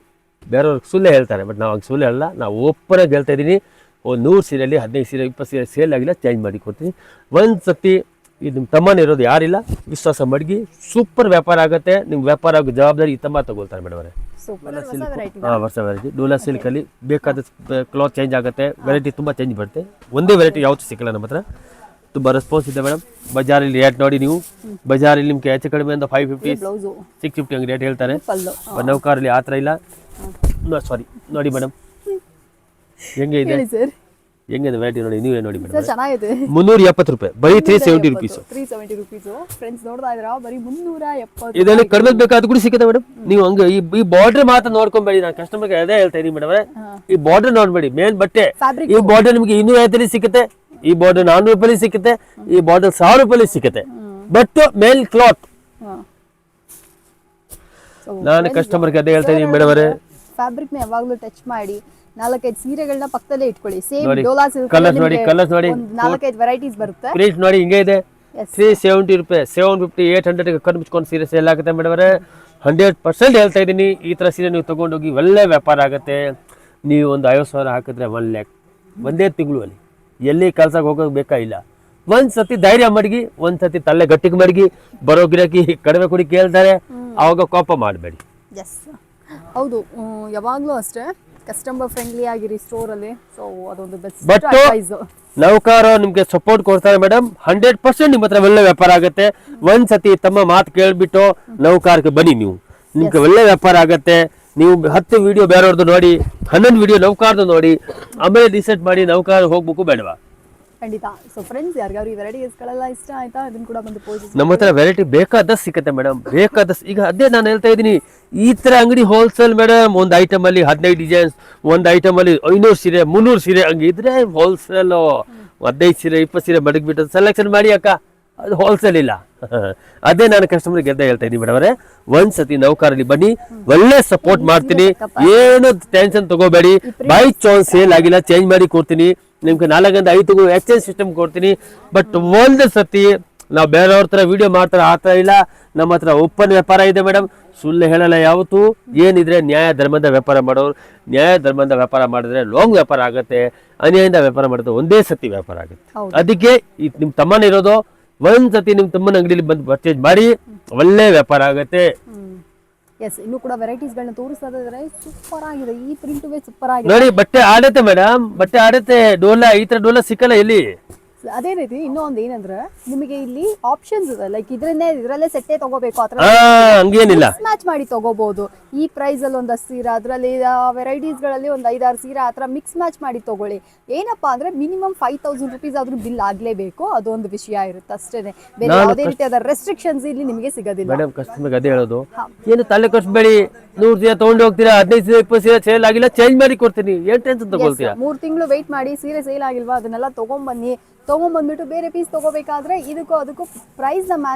ಬೇರೆಯವ್ರಿಗೆ ಸುಳ್ಳು ಹೇಳ್ತಾರೆ, ಬಟ್ ನಾವು ಹಂಗೆ ಸುಳ್ಳು ಹೇಳಲ್ಲ. ನಾವು ಓಪನಾಗಿ ಹೇಳ್ತಾ ಇದ್ದೀನಿ, ಒಂದು 100 ಸೀರೆಯಲ್ಲಿ 15 ಸೀರೆ 20 ಸೀರೆ ಸೇಲ್ ಆಗಿಲ್ಲ, ಚೇಂಜ್ ಮಾಡಿ ಕೊಡ್ತೀನಿ. ಒಂದು ಸತಿ ಇದು ನಿಮ್ಮ ತಮ್ಮನ ಇರೋದು ಯಾರಿಲ್ಲ, ವಿಶ್ವಾಸ ಮಡಗಿ ಸೂಪರ್ ವ್ಯಾಪಾರ ಆಗುತ್ತೆ. ನಿಮ್ಮ ವ್ಯಾಪಾರ ಆಗೋ ಜವಾಬ್ದಾರಿ ಈ ತಮ್ಮ ತಗೊಳ್ತಾರೆ ಮೇಡಮ್ ಅವರೇ. ಹೊಸ ವೆರೈಟಿ ಡೋಲಾ ಸಿಲ್ಕಲ್ಲಿ ಬೇಕಾದ ಕ್ಲಾತ್ ಚೇಂಜ್ ಆಗುತ್ತೆ, ವೆರೈಟಿ ತುಂಬ ಚೇಂಜ್ ಬರುತ್ತೆ. ಒಂದೇ ವೆರೈಟಿ ಯಾವತ್ತೂ ಸಿಕ್ಕಲ್ಲ ನಮ್ಮ ಹತ್ರ, ತುಂಬ ರೆಸ್ಪಾನ್ಸ್ ಇದೆ ಮೇಡಮ್. ಬಜಾರಲ್ಲಿ ರೇಟ್ ನೋಡಿ ನೀವು, ಬಜಾರಲ್ಲಿ ನಿಮ್ಗೆ ಹೆಚ್ಚು ಕಡಿಮೆ ಅಂತ 550 650 ಹಂಗೆ ರೇಟ್ ಹೇಳ್ತಾರೆ. ನೌಕರಲ್ಲಿ ಆ ಥರ ಇಲ್ಲ. ಸಾರಿ ನೋಡಿ ಮೇಡಮ್, ಹೆಂಗೆ ಇದೆ, ಹೆಂಗಿದೆ ವೆರೈಟಿ ನೋಡಿ, ನೀವೇ ನೋಡಿ ಮೇಡಮ್. 370 ರೂಪಾಯಿ, ಬರೀ 370 ರುಪೀಸ್. ಫ್ರೆಂಡ್ಸ್ ನೋಡ್ತಾ ಇದ್ದೀರಾ, ಬರೀ 370. ಇದರಲ್ಲಿ ಕಡಿಮೆ ಬೇಕಾದ್ರೂ ಕೂಡ ಸಿಗುತ್ತೆ ಮೇಡಮ್. ನೀವು ಹಂಗೆ ಈ ಬಾರ್ಡರ್ ಮಾತ್ರ ನೋಡ್ಕೊಂಬೇಡಿ. ನಾನು ಕಸ್ಟಮರ್ಗೆ ಅದೇ ಹೇಳ್ತಾ ಇದೀನಿ ಮೇಡಮ್, ಈ ಬಾರ್ಡರ್ ನೋಡ್ಬೇಡಿ, ಮೇನ್ ಬಟ್ಟೆ. ಈ ಬಾರ್ಡರ್ ನಿಮಗೆ 250 ಸಿಗುತ್ತೆ, ಈ ಬಾರ್ಡರ್ 400 ರೂಪಾಯಿ ಸಿಗುತ್ತೆ, ಈ ಬಾರ್ಡರ್ 1000 ರೂಪಾಯಿ ಸಿಗುತ್ತೆ. ಬಟ್ ಮೇಲ್ ಕ್ಲಾತ್ ನಾನು ಕಸ್ಟಮರ್ಗೆ ಅದೇ ಹೇಳ್ತಾ ಇದೀನಿ ಮೇಡಮ್ ಅವರೇ. ಫ್ಯಾಬ್ರಿಕ್ ನ ಯಾವಾಗಲೂ ಟಚ್ ಮಾಡಿ 4-5 ಸೀರೆಗಳನ್ನ ಪಕ್ಕದಲ್ಲೇ ಇಟ್ಕೊಳ್ಳಿ. ಸೇಮ್ ಡೋಲಾ ಸಿಲ್ಕ್ ಕಲರ್ಸ್ ನೋಡಿ, ಕಲರ್ಸ್ ನೋಡಿ, 4-5 ವೆರೈಟೀಸ್ ಬರುತ್ತೆ. ಪ್ರಿಂಟ್ ನೋಡಿ ಹಿಂಗೆ ಇದೆ. 370 ರೂಪಾಯಿ, 750 800 ಕಣ್ಣು ಮುಚ್ಕೊಂಡು ಸೀರೆ ಸೇಲ್ ಆಗುತ್ತೆ ಮೇಡಮ್ ಅವರೇ. 100% ಹೇಳ್ತಾ ಇದ್ದೀನಿ, ಈ ಥರ ಸೀರೆ ನೀವು ತೊಗೊಂಡೋಗಿ ಒಳ್ಳೆ ವ್ಯಾಪಾರ ಆಗುತ್ತೆ. ನೀವು ಒಂದು 50,000 ಹಾಕಿದ್ರೆ 1 lakh ಒಂದೇ ತಿಂಗಳು ಅಲ್ಲಿ ಎಲ್ಲಿ ಕೆಲಸಕ್ಕೆ ಹೋಗೋಕೆ ಬೇಕಾಗಿಲ್ಲ. ಒಂದ್ಸತಿ ಧೈರ್ಯ ಮಡಗಿ, ಒಂದ್ಸತಿ ತಲೆ ಗಟ್ಟಿಗೆ ಮಡಗಿ, ಬರೋ ಗಿರಾಕಿ ಕಡಿಮೆ ಕೊಡಿ ಕೇಳ್ತಾರೆ, ಅವಾಗ ಕೋಪ ಮಾಡಬೇಡಿ. ಹೌದು, ಯಾವಾಗಲೂ ಅಷ್ಟೇ ಕಸ್ಟಮರ್ ಫ್ರೆಂಡ್ಲಿ ಆಗಿರಿ ಸ್ಟೋರ್ ಅಲ್ಲಿ. ಸೊ ಅದೊಂದು ಬೆಸ್ಟ್ ಅಡ್ವೈಸ್. ನೌಕರ ನಿಮ್ಗೆ ಸಪೋರ್ಟ್ ಕೊಡ್ತಾರೆ ಮೇಡಮ್. 100% ನಿಮ್ಮ ಹತ್ರ ಒಳ್ಳೆ ವ್ಯಾಪಾರ ಆಗುತ್ತೆ. ಒಂದ್ಸತಿ ತಮ್ಮ ಮಾತು ಕೇಳ್ಬಿಟ್ಟು ನೌಕರಕ್ಕೆ ಬನ್ನಿ, ನೀವು ನಿಮ್ಗೆ ಒಳ್ಳೆ ವ್ಯಾಪಾರ ಆಗುತ್ತೆ. ನೀವು 10 ವಿಡಿಯೋ ಬೇರೆಯವ್ರದ್ದು ನೋಡಿ, 11 ವಿಡಿಯೋ ನೌಕರದ್ದು ನೋಡಿ, ಆಮೇಲೆ ಡಿಸೈಡ್ ಮಾಡಿ ನೌಕರ ಹೋಗ್ಬೇಕು ಬೇಡವಾ. ಖಂಡಿತ. ಸೊ ಫ್ರೆಂಡ್ಸ್, ಯಾರಿಗಾರು ಈ ವೆರೈಟೀಸ್ಗಳೆಲ್ಲ ಇಷ್ಟ ಆಯ್ತಾ, ಅದನ್ನ ಕೂಡ ಬಂದು ಪೋಸ್ಟ್. ನಮ್ಮ ಹತ್ರ ವೆರೈಟಿ ಬೇಕಾದಷ್ಟು ಸಿಗುತ್ತೆ ಮೇಡಮ್, ಬೇಕಾದಷ್ಟು. ಈಗ ಅದೇ ನಾನು ಹೇಳ್ತಾ ಇದ್ದೀನಿ, ಈ ಥರ ಅಂಗಡಿ ಹೋಲ್ಸೇಲ್ ಮೇಡಮ್. ಒಂದು ಐಟಮ್ ಅಲ್ಲಿ 15 ಡಿಸೈನ್ಸ್, ಒಂದು ಐಟಮ್ ಅಲ್ಲಿ 500 ಸೀರೆ 300 ಸೀರೆ ಹಂಗೆ ಇದ್ರೆ ಹೋಲ್ಸೇಲು. 15 ಸೀರೆ 20 ಸೀರೆ ಮಡಗ್ಬಿಟ್ಟು ಸೆಲೆಕ್ಷನ್ ಮಾಡಿ ಅಕ್ಕ, ಅದು ಹೋಲ್ಸೇಲ್ ಇಲ್ಲ. ಅದೇ ನಾನು ಕಸ್ಟಮರ್ಗೆ ಗೆದ್ದ ಹೇಳ್ತಾ ಇದ್ದೀನಿ ಮೇಡಮ್ ಅವರೇ, ಒಂದ್ಸತಿ ನೌಕರಲ್ಲಿ ಬನ್ನಿ, ಒಳ್ಳೆ ಸಪೋರ್ಟ್ ಮಾಡ್ತೀನಿ, ಏನು ಟೆನ್ಷನ್ ತಗೋಬೇಡಿ. ಬೈ ಚಾನ್ಸ್ ಸೇಲ್ ಆಗಿಲ್ಲ, ಚೇಂಜ್ ಮಾಡಿ ಕೊಡ್ತೀನಿ. ನಿಮ್ಗೆ 4-5 ಎಕ್ಸ್ಚೇಂಜ್ ಸಿಸ್ಟಮ್ ಕೊಡ್ತೀನಿ. ಬಟ್ ಒಂದು ಸತಿ ನಾವು ಬೇರೆಯವ್ರ ಥರ ವಿಡಿಯೋ ಮಾಡ್ತಾರೆ ಆ ಥರ ಇಲ್ಲ. ನಮ್ಮ ಹತ್ರ ಓಪನ್ ವ್ಯಾಪಾರ ಇದೆ ಮೇಡಮ್, ಸುಳ್ಳು ಹೇಳಲ್ಲ ಯಾವತ್ತು. ಏನಿದ್ರೆ ನ್ಯಾಯ ಧರ್ಮದ ವ್ಯಾಪಾರ ಮಾಡೋರು, ನ್ಯಾಯ ಧರ್ಮದ ವ್ಯಾಪಾರ ಮಾಡಿದ್ರೆ ಲಾಂಗ್ ವ್ಯಾಪಾರ ಆಗುತ್ತೆ. ಅನ್ಯಾಯದಿಂದ ವ್ಯಾಪಾರ ಮಾಡಿದ್ರೆ ಒಂದೇ ಸತಿ ವ್ಯಾಪಾರ ಆಗುತ್ತೆ. ಅದಕ್ಕೆ ನಿಮ್ಮ ತಮ್ಮನ ಇರೋದು, ಒಂದ್ ಸತಿ ನಿಮ್ಮ ತಮ್ಮನ ಅಂಗಡಿಯಲ್ಲಿ ಬಂದು ಪರ್ಚೇಸ್ ಮಾಡಿ, ಒಳ್ಳೆ ವ್ಯಾಪಾರ ಆಗುತ್ತೆ. ಎಸ್, ಇನ್ನು ಕೂಡ ವೆರೈಟೀಸ್ಗಳನ್ನ ತೋರಿಸ್ತಾ ಇದ್ದಾರೆ. ಸೂಪರ್ ಆಗಿದೆ, ಈ ಪ್ರಿಂಟುವೇ ಸೂಪರ್ ಆಗಿದೆ ನೋಡಿ. ಬಟ್ಟೆ ಆಡತ್ತೆ ಮೇಡಮ್, ಬಟ್ಟೆ ಆಡತ್ತೆ. ಡೋಲಾ ಈ ತರ ಡೋಲಾ ಸಿಕ್ಕಲ್ಲ ಎಲ್ಲಿ. ಅದೇ ರೀತಿ ಇನ್ನೊಂದು ಏನಂದ್ರೆ ನಿಮಗೆ ಇಲ್ಲಿ ಆಪ್ಷನ್ಸ್ ಇದೆ. ಲೈಕ್ ಇದ್ರಲ್ಲೇ ಸೆಟ್ಟೇ ತಗೋಬೇಕು ಆ ಥರ ಹಂಗೇನಿಲ್ಲ, ಮ್ಯಾಚ್ ಮಾಡಿ ತಗೋಬಹುದು. ಈ ಪ್ರೈಸ್ ಅಲ್ಲಿ ಒಂದಷ್ಟು ಸೀರೆ, ಅದರಲ್ಲಿ ವೆರೈಟೀಸ್ ಗಳಲ್ಲಿ ಒಂದು 5-6 ಸೀರೆ ಆ ಥರ ಮಿಕ್ಸ್ ಮ್ಯಾಚ್ ಮಾಡಿ ತಗೊಳ್ಳಿ. ಏನಪ್ಪಾ ಅಂದ್ರೆ ಮಿನಿಮಮ್ 5000 rupees ಆದ್ರೂ ಬಿಲ್ ಆಗ್ಲೇಬೇಕು, ಅದೊಂದು ವಿಷಯ ಇರುತ್ತೆ ಅಷ್ಟೇನೆ. ಬೇರೆ ಯಾವುದೇ ರೀತಿಯಾದ ರೆಸ್ಟ್ರಿಕ್ಷನ್ಸ್ ಇಲ್ಲಿ ನಿಮಗೆ ಸಿಗೋದಿಲ್ಲ. ಮೇಡಮ್ ಕಸ್ಟಮರ್ಗೆ ಅದೇ ಹೇಳೋದು, ಏನು ತಲೆ ಕಷ್ಟಬೇಡಿ. 100 ಸೀರೆ ತಗೊಂಡು ಹೋಗ್ತೀರಾ, 15 ಸೀರೆ 20 ಸೀರೆ ಸೇಲ್ ಆಗಿಲ್ಲ, ಚೇಂಜ್ ಮಾಡಿ ಕೊಡ್ತೀನಿ. ಏನ್ ಟೆನ್ಷನ್ ತಗೊಳ್ತೀರಾ? 3 ತಿಂಗಳು ವೆಯ್ಟ್ ಮಾಡಿ, ಸೀರೆ ಸೇಲ್ ಆಗಿಲ್ವಾ ಅದನ್ನೆಲ್ಲ ತಗೊಂಡ್ಬಂದ್ಬಿಟ್ಟು ಬೇರೆ ಪೀಸ್ ತಗೋಬೇಕಾದ್ರೆ ಅದಕ್ಕೂ ಪ್ರೈಸ್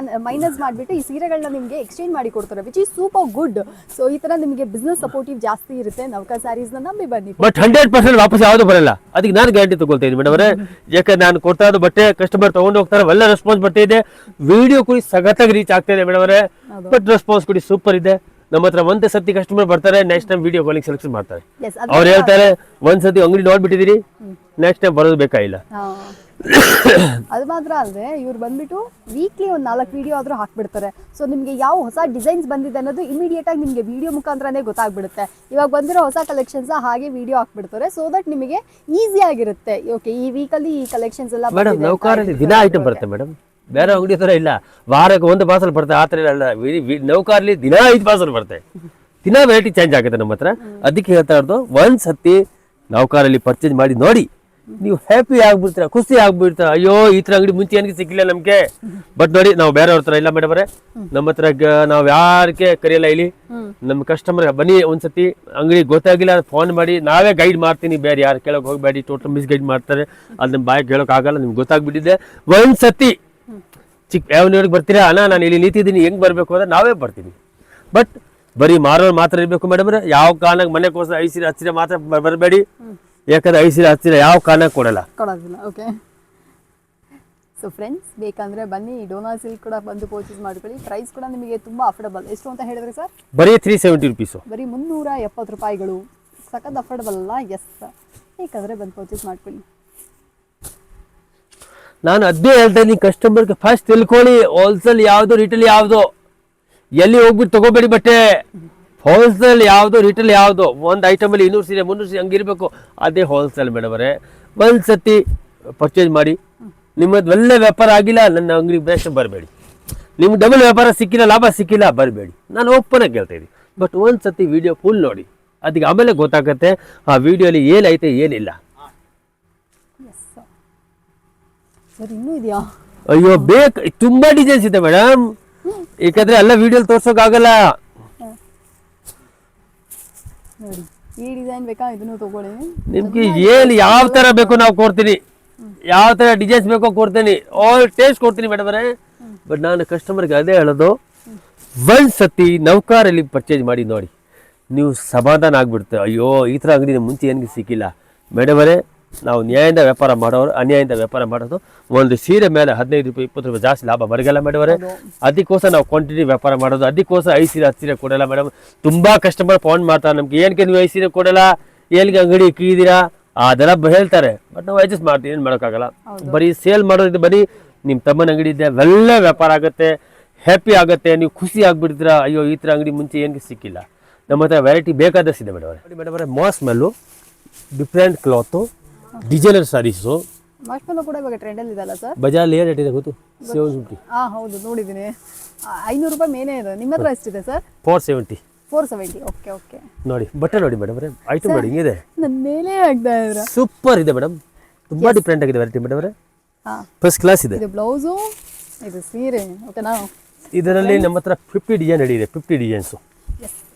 ಮೈನಸ್ ಮಾಡಿಬಿಟ್ಟು ಈ ಸೀರೆಗಳನ್ನ ನಿಮಗೆ ಎಕ್ಸ್ಚೇಂಜ್ ಮಾಡಿ ಕೊಡ್ತಾರೆ, which is super good. So ಈ ತರ ನಿಮಗೆ ಬಿಸ್ನೆಸ್ ಸಪೋರ್ಟಿವ್ ಜಾಸ್ತಿ ಇರುತ್ತೆ. ನೌಕಾ ಸ್ಯಾರೀಸ್ ನಂಬಿ ಬನ್ನಿ. ಬಟ್ 100% ವಾಪಸ್ ಯಾವುದು ಬರಲ್ಲ, ಅದಕ್ಕೆ ನಾನು ಗ್ಯಾರಂಟಿ ತಗೊಳ್ತೀನಿ ಮೇಡಮ್ ಅವರೇ. ಯಾಕಂದ್ರೆ ನಾನು ಕೊಡ್ತಾ ಇದ್ದು ಬಟ್ಟೆ ಕಸ್ಟಮರ್ ತಗೊಂಡು ಹೋಗ್ತಾರೆ, ಒಳ್ಳೆ ರೆಸ್ಪಾನ್ಸ್ ಬಟ್ಟೆ ಇದೆ. ವಿಡಿಯೋ ಕೂಡ ಸಖತ್ತಾಗಿ ರೀಚ್ ಆಗ್ತಾ ಇದೆ ಮೇಡಮ್ ಅವರೇ. ಬಟ್ ರೆಸ್ಪಾನ್ಸ್ ಕೂಡ ಸೂಪರ್ ಇದೆ. ನಮ್ಮ ಹತ್ರ ಒಂದೇ ಸತಿ ಕಸ್ಟಮರ್ ಬರ್ತಾರೆ, next time video calling selection ಮಾಡ್ತಾರೆ. ಅವ್ರು ಹೇಳ್ತಾರೆ ಒಂದ್ಸತಿ ಅಂಗಡಿ ನೋಡ್ಬಿಟ್ಟಿದ್ದೀರಿ, ನೆಕ್ಸ್ಟ್ ಟೈಮ್ ಬರೋದು ಬೇಕಾಗಿಲ್ಲ. ಅದು ಮಾತ್ರ ಅಲ್ಲದೆ ಇವ್ರು ಬಂದ್ಬಿಟ್ಟು ವೀಕ್ಲಿ ಒಂದು 4 ವಿಡಿಯೋ ಆದ್ರೂ ಹಾಕ್ಬಿಡ್ತಾರೆ. ಸೊ ನಿಮಗೆ ಯಾವ ಹೊಸ ಡಿಸೈನ್ಸ್ ಬಂದಿದೆ ಅನ್ನೋದು ಇಮಿಡಿಯೇಟ್ ಆಗಿ ನಿಮಗೆ ವಿಡಿಯೋ ಮುಖಾಂತರನೇ ಗೊತ್ತಾಗ್ಬಿಡುತ್ತೆ. ಇವಾಗ ಬಂದಿರೋ ಹೊಸ ಕಲೆಕ್ಷನ್ಸ್ ಹಾಗೆ ವಿಡಿಯೋ ಹಾಕ್ಬಿಡ್ತಾರೆ, ಸೊ ದಟ್ ನಿಮಗೆ ಈಸಿ ಆಗಿರುತ್ತೆ. ಓಕೆ, ಈ ವೀಕಲ್ಲಿ ಈ ಕಲೆಕ್ಷನ್ಸ್ ಎಲ್ಲ ಮೇಡಮ್ ನೌಕಾರಲ್ಲಿ ದಿನ ಐಟಮ್ ಬರುತ್ತೆ ಮೇಡಮ್, ಬೇರೆ ಅಂಗಡಿ ತರ ಇಲ್ಲ. ವಾರಕ್ಕೆ 1 ಪಾರ್ಸಲ್ ಬರುತ್ತೆ ಆ ಥರ ಇಲ್ಲ. ನೌಕಾರಲ್ಲಿ ದಿನ 5 ಪಾರ್ಸಲ್ ಬರುತ್ತೆ, ದಿನ ವೆರೈಟಿ ಚೇಂಜ್ ಆಗುತ್ತೆ ನಮ್ಮ ಹತ್ರ. ಅದಕ್ಕೆ ಹೇಳ್ತಾ ಇರೋದು, ಒಂದ್ ಸತಿ ನೌಕಾರಲ್ಲಿ ಪರ್ಚೇಸ್ ಮಾಡಿ ನೋಡಿ, ನೀವು ಹ್ಯಾಪಿ ಆಗ್ಬಿಡ್ತೀರ, ಖುಷಿ ಆಗ್ಬಿಡ್ತೀರ. ಅಯ್ಯೋ ಈ ತರ ಅಂಗಡಿ ಮುಂಚೆ ಏನಿಗೆ ಸಿಕ್ಕಿಲ್ಲ ನಮ್ಗೆ. ಬಟ್ ನೋಡಿ, ನಾವು ಬೇರೆಯವ್ರ ತರ ಇಲ್ಲ ಮೇಡಮ್ ಅವರೇ. ನಮ್ಮ ಹತ್ರ ನಾವು ಯಾರಕ್ಕೆ ಕರೆಯಲ್ಲ ಇಲ್ಲಿ. ನಮ್ಮ ಕಸ್ಟಮರ್ ಬನ್ನಿ, ಒಂದ್ಸತಿ ಅಂಗಡಿ ಗೊತ್ತಾಗಿಲ್ಲ ಫೋನ್ ಮಾಡಿ, ನಾವೇ ಗೈಡ್ ಮಾಡ್ತೀನಿ. ಬೇರೆ ಯಾರು ಕೇಳಕ್ ಹೋಗ್ಬೇಡಿ, ಟೋಟಲ್ ಮಿಸ್ ಗೈಡ್ ಮಾಡ್ತಾರೆ. ಅದು ನಮ್ಮ ಬಾಯಿಗೆ ಹೇಳೋಕೆ ಆಗಲ್ಲ, ನಿಮ್ಗೆ ಗೊತ್ತಾಗ್ಬಿಟ್ಟಿದೆ. ಒಂದ್ಸತಿ ಯಾವನಿಗೆ ಬರ್ತೀರಾ, ಅಣ್ಣ ನಾನು ಇಲ್ಲಿ ನಿಂತಿದ್ದೀನಿ, ಹೆಂಗ್ ಬರ್ಬೇಕು ಅಂದ್ರೆ ನಾವೇ ಬರ್ತೀನಿ. ಬಟ್ ಬರೀ ಮಾರೋರು ಮಾತ್ರ ಇರ್ಬೇಕು ಮೇಡಮ್ ಅವರೇ. ಯಾವ ಕಾರಣಕ್ಕೆ ಮನೆಗೋಸ್ಕರ 5 ಸೀರೆ 10 ಸೀರೆ ಮಾತ್ರ ಬರಬೇಡಿ. ಯಾಕಂದ್ರೆ 5 ಸೀರೆ 10 ಸೀರೆ ಯಾವ ಕಾರಣಕ್ಕೆ ಕೊಡೋದಿಲ್ಲ. ಓಕೆ, ಸೊ ಫ್ರೆಂಡ್ಸ್ ಬೇಕಂದ್ರೆ ಬನ್ನಿ, ಡೋನಾ ಸಿಲ್ಕ್ ಕೂಡ ಬಂದು ಪರ್ಚೇಸ್ ಮಾಡ್ಕೊಳ್ಳಿ. ಪ್ರೈಸ್ ಕೂಡ ನಿಮಗೆ ತುಂಬಾ ಅಫೋರ್ಡಬಲ್. ಎಷ್ಟು ಅಂತ ಹೇಳಿದ್ರೆ ಸರ್? ಬರೀ 370 rupees, ಬರೀ 370 ರೂಪಾಯಿಗಳು. ಸಖತ್ ಅಫೋರ್ಡಬಲ್ ಅಲ್ಲ? ಎಸ್, ಬೇಕಂದ್ರೆ ಬಂದು ಪರ್ಚೇಸ್ ಮಾಡ್ಕೊಳ್ಳಿ. ನಾನು ಅದೇ ಹೇಳ್ತಾ ಇದ್ದೀನಿ, ಕಸ್ಟಮರ್ಗೆ ಫಸ್ಟ್ ತಿಳ್ಕೊಳ್ಳಿ, ಹೋಲ್ಸೇಲ್ ಯಾವುದು ರಿಟೇಲ್ ಯಾವುದು. ಎಲ್ಲಿ ಹೋಗ್ಬಿಟ್ಟು ತಗೋಬೇಡಿ ಬಟ್ಟೆ. ಹೋಲ್ಸೇಲ್ ಯಾವುದು ರಿಟೇಲ್ ಯಾವುದು. ಒಂದು ಐಟಮಲ್ಲಿ 200 ಸೀರೆ 300 ಸೀರೆ ಹಂಗಿರ್ಬೇಕು, ಅದೇ ಹೋಲ್ಸೇಲ್ ಮೇಡಮ್ ಅವರೇ. ಒಂದು ಸತಿ ಪರ್ಚೇಸ್ ಮಾಡಿ, ನಿಮ್ಮದು ಒಳ್ಳೆ ವ್ಯಾಪಾರ ಆಗಿಲ್ಲ, ನನ್ನ ಅಂಗಡಿ ಬೇಸ್ಟ್ ಬರಬೇಡಿ. ನಿಮ್ಗೆ ಡಬಲ್ ವ್ಯಾಪಾರ ಸಿಕ್ಕಿಲ್ಲ, ಲಾಭ ಸಿಕ್ಕಿಲ್ಲ, ಬರಬೇಡಿ. ನಾನು ಓಪನ್ ಆಗಿ ಹೇಳ್ತಾ ಇದ್ದೀನಿ. ಬಟ್ ಒಂದು ಸತಿ ವಿಡಿಯೋ ಫುಲ್ ನೋಡಿ, ಅದಕ್ಕೆ ಆಮೇಲೆ ಗೊತ್ತಾಗುತ್ತೆ ಆ ವಿಡಿಯೋಲಿ ಏನೈತೆ ಏನಿಲ್ಲ. ಇನ್ನೂ ಇದೆಯಾ? ಅಯ್ಯೋ ಬೇಕು, ತುಂಬಾ ಡಿಸೈನ್ಸ್ ಇದೆ ಮೇಡಮ್. ಯಾಕಂದ್ರೆ ಎಲ್ಲ ವಿಡಿಯೋಲಿ ತೋರ್ಸೋಕ್ಕಾಗಲ್ಲ. ನೋಡಿ, ಈ ಡಿಸೈನ್ ಬೇಕಾ, ಇದನ್ನು ತಗೊಳ್ಳಿ. ನಿಮ್ಗೆ ಏನು ಯಾವ ತರ ಬೇಕು ನಾವು ಕೊಡ್ತೀನಿ, ಯಾವ ತರ ಡಿಸೈನ್ಸ್ ಬೇಕೋ ಕೊಡ್ತೀನಿ, ಆಲ್ ಟೇಸ್ಟ್ ಕೊಡ್ತೀನಿ ಮೇಡಮ್ ಅವರೇ. ಬಟ್ ನಾನು ಕಸ್ಟಮರ್ಗೆ ಅದೇ ಹೇಳೋದು, ಒಂದ್ ಸತಿ ನೌಕಾರಲ್ಲಿ ಪರ್ಚೇಸ್ ಮಾಡಿ ನೋಡಿ, ನೀವು ಸಮಾಧಾನ ಆಗ್ಬಿಡುತ್ತೆ. ಅಯ್ಯೋ ಈ ಥರ ಅಂಗಡಿ ಮುಂಚೆ ಏನಿಗೆ ಸಿಕ್ಕಿಲ್ಲ ಮೇಡಮ್ ಅವರೇ. ನಾವು ನ್ಯಾಯದಿಂದ ವ್ಯಾಪಾರ ಮಾಡೋರು, ಅನ್ಯಾಯದಿಂದ ವ್ಯಾಪಾರ ಮಾಡೋದು. ಒಂದು ಸೀರೆ ಮೇಲೆ 15 ರೂಪಾಯಿ 20 ರೂಪಾಯಿ ಜಾಸ್ತಿ ಲಾಭ ಬರಗಲ್ಲ ಮೇಡಮ್ ಅವರೇ. ಅದಕ್ಕೋಸ್ಕರ ನಾವು ಕ್ವಾಂಟಿಟಿ ವ್ಯಾಪಾರ ಮಾಡೋದು. ಅದಕ್ಕೋಸ್ಕರ 5 ಸೀರೆ 10 ಸೀರೆ ಕೊಡಲ್ಲ ಮೇಡಮ್. ತುಂಬಾ ಕಸ್ಟಮರ್ ಫೋನ್ ಮಾಡ್ತಾರೆ ನಮ್ಗೆ, ಏನಕ್ಕೆ ನೀವು 5 ಸೀರೆ ಕೊಡಲ್ಲ, ಏನ್ಗೆ ಅಂಗಡಿ ಇಕ್ಕಿದ್ದೀರಾ ಅದೆಲ್ಲ ಹೇಳ್ತಾರೆ. ಬಟ್ ನಾವು ಅಡ್ಜಸ್ಟ್ ಮಾಡ್ತೀವಿ, ಏನು ಮಾಡೋಕ್ಕಾಗಲ್ಲ. ಬರೀ ಸೇಲ್ ಮಾಡೋದು. ಬರೀ ನಿಮ್ಮ ತಮ್ಮನ ಅಂಗಡಿ ಇದೆ, ಒಳ್ಳೆ ವ್ಯಾಪಾರ ಆಗುತ್ತೆ, ಹ್ಯಾಪಿ ಆಗುತ್ತೆ, ನೀವು ಖುಷಿ ಆಗ್ಬಿಡ್ತೀರಾ. ಅಯ್ಯೋ ಈ ಥರ ಅಂಗಡಿ ಮುಂಚೆ ಏನಕ್ಕೆ ಸಿಕ್ಕಿಲ್ಲ. ನಮ್ಮ ಹತ್ರ ವೆರೈಟಿ ಬೇಕಾದಷ್ಟಿದೆ ಮೇಡಮ್ ಅವರೇ. ಮೇಡಮ್ ಅವರೇ, ಮಾಸ್ ಮೇಲು ಡಿಫ್ರೆಂಟ್ ಕ್ಲಾತು, ಡಿಸೈನರ್ ಸಾರೀಸು. ಮಾರ್ಶ್ಮೆಲ್ಲೋ ಕೂಡ ಇವಾಗ ಟ್ರೆಂಡಲ್ಲಿ ಇದೆಲ್ಲ ಸರ್? ಬಜಾರ್ಲಿ ಏನು ರೇಟ್ ಇದೆ ಗೊತ್ತು? 750. ಹೌದು, ನೋಡಿದ್ದೀನಿ. 500 ರೂಪಾಯಿ ಮೇನೇ ಇದೆ. ನಿಮ್ಮ ಹತ್ರ ಎಷ್ಟಿದೆ ಸರ್? 470. 470. Okay okay. ನೋಡಿ ಬಟ್ಟೆ ನೋಡಿ ಮೇಡಮ್ ಅವರೇ, ಐಟಮ್ ನೋಡಿ ಹಿಂಗಿದೆ. ನನ್ನ ಮೇಲೆ ಆಗ್ತಾ ಇದ್ರ ಸೂಪರ್ ಇದೆ ಮೇಡಮ್, ತುಂಬಾ ಡಿಫ್ರೆಂಟ್ ಆಗಿದೆ ವೆರೈಟಿ ಮೇಡಮ್ ಅವರೇ. ಫಸ್ಟ್ ಕ್ಲಾಸ್ ಇದೆ. ಇದು ಬ್ಲೌಸು, ಇದು ಸೀರೆ. ಓಕೆನಾ? ಇದರಲ್ಲಿ ನಮ್ಮ ಹತ್ರ 50 ಡಿಸೈನ್ ಇದೆ. 50 ಡಿಸೈನ್ಸ್,